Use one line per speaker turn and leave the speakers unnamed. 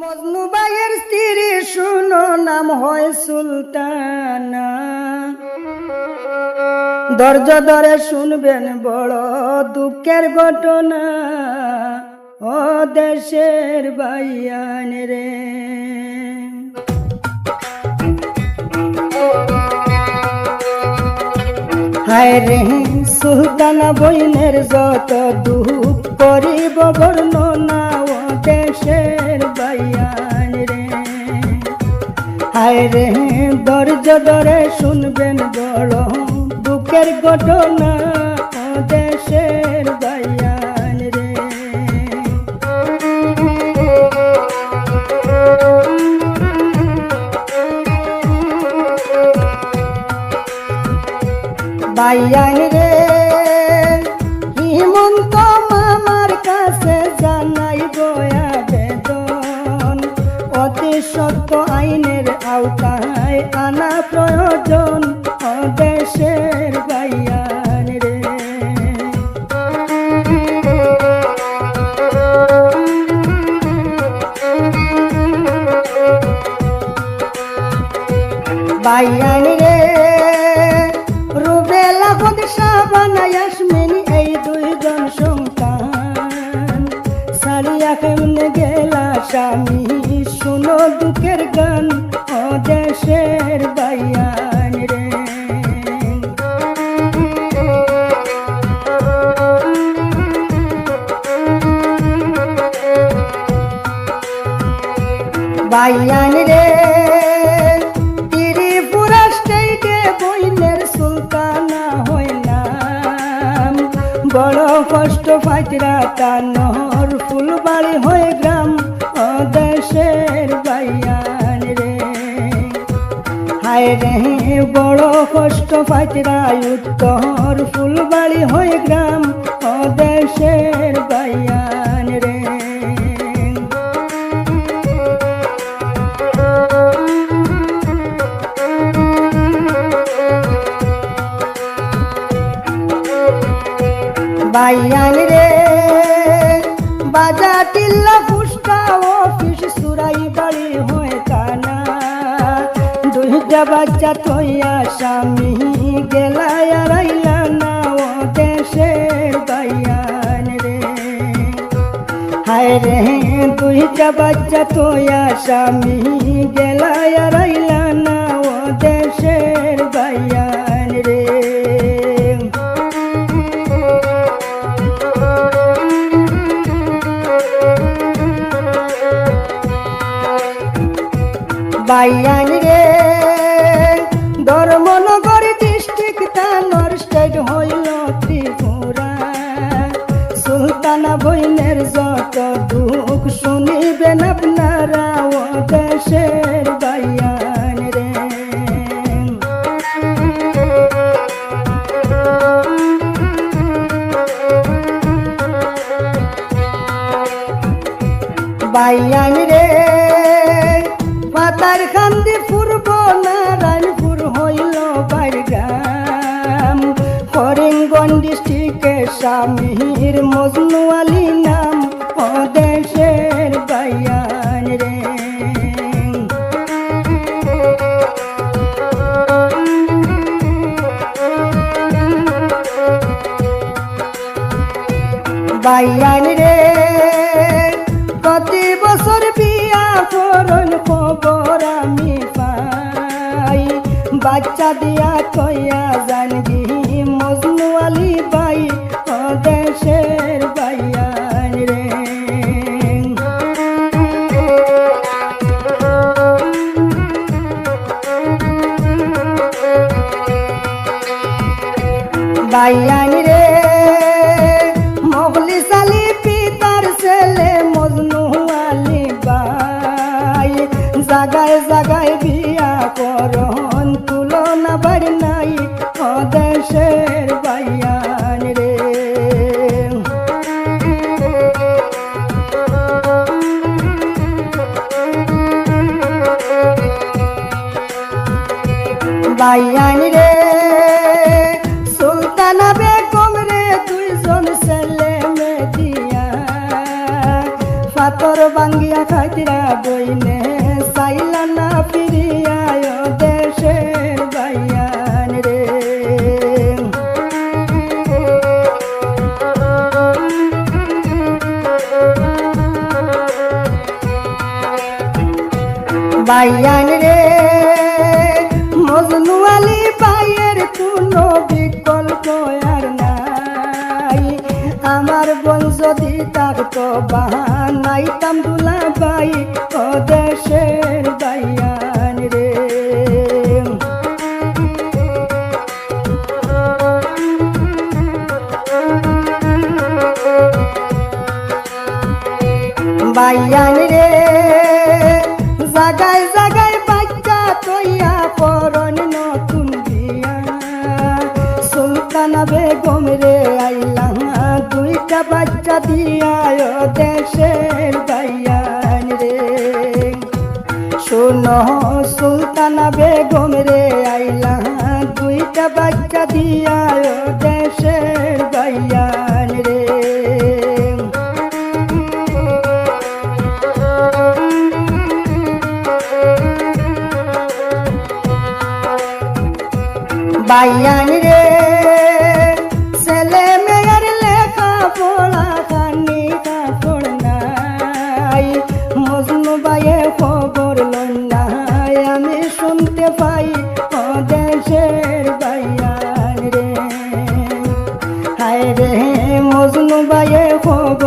মজনু ভাইয়ের স্ত্রী শুনো নাম হয় সুলতানা। ধৈর্য ধরে শুনবেন বড় দুঃখের ঘটনা। ও দেশের ভাইয়ান রে, হায় রে সুলতানা বইনের যত দুঃখ করিব বর্ণনা। ও দেশের ভাইয়ান রে, হায় রে ধৈর্য ধরে শুনবেন বড় দুঃখের ঘটনা। ও দেশের ভাইয়ান রে, ভাইয়ান রে হিমন্ত মামার কাছে জানাইব আবেদন। অতি সত্য আইনের আওতায় আনা প্রয়োজন। ও দেশের ভাইয়ান রে, ভাইয়ান রে রুবেলা শাবানা ইয়াসমিন এই দুইজন সন্তান সারিয়া কেমনে গেলা স্বামী। শুনো দুঃখের গান। ও দেশের ভাইয়ান রে, ভাইয়ান রে ত্রিপুরা স্টেটে বইনের সুলতানা হইলাম। বড় কষ্ট পাইতরা তানোর ফুলবাড়ি হয়ে গ্রাম। ও দেশের ভাইয়ান রে, হায় রে বড় কষ্ট পাইতরা উত্তর ফুলবাড়ি হয়ে গ্রাম। ও দেশের ভাইয়ান রে, ভাইয়ান রে বাজা টিল্লা ফুসকা অফিস সুরাই বাড়ি হয়ে কানা। দুইটা বাচ্চা তৈয়া স্বামী গেলায় আইলা না। ও দেশের ভাইয়ান রে, হায় রে দুইটা বাচ্চা তৈয়া স্বামী গেলায় আইলা না। ও দেশের ভাইয়ান রে, ভাইয়ান রে ধর্মনগর ডিস্ট্রিক্ট তানোর স্টেট হইল ত্রিপুরা। সুলতানা বইনের যত দুঃখ শুনিবেন আপনারা। ও দেশের ভাইয়ান রে, ভাইয়ান রে পাতার কান্দি পূর্ব নারায়ণপুর হইল বাড়িগ্রাম। করিমগঞ্জ ডিস্ট্রিক্টের স্বামীর মজনু আলী নাম। ও দেশের ভাইয়ান রে, ভাইয়ান রে প্রতি বছর বিয়া করন খবর আমি পাই। বাচ্চা দিয়া কইয়া জানবি মজনু আলী ভাই। ও দেশের ভাইয়ান রে, ভাইয়ান রে মোগলিস আলী পিতার ছেলে মজনু আলী ভাই। জাগায় জাগায় বিয়া করন তুলনা বাড়ি নাই। ও দেশের ভাইয়ান রে, ভাইয়ান রে সুলতানা বেগম রে দুইজন ছেলে মেয়ে দিয়া পাথর ভাঙ্গিয়া খাইত সাথীরা বইনে চাইলা না ফিরিয়ায় দেশের বাইয়ান রে। বাইয়ান রে মজনু আলী বাইয়ের কোনো বিকল্প আর নাই। আমার বোন যদি থাকতো বানাইতাম দুলা বাই ও দেশের বাইয়ান রে। বাইয়ান রে জাগায় জাগায় বাচ্চা তৈয়া করন নতুন বিয়া। সুলতানা বেগম রে আইলা দুইটা বাচ্চা দিয়া দেশের বাইয়ান রে। শোনো সুলতানা বেগম রে আইলা দুইটা বাচ্চা দিয়া দেশের বাইয়ান রে। বাইয়ান রে ছেলে মেয়ের লেখা পড়া খানি কাপড় নাই। মজনু বাইয়ে খবর লন নাই আমি শুনতে পাই ও দেশের বাইয়ান রে। হায় রে মজনু বাইয়ে খবর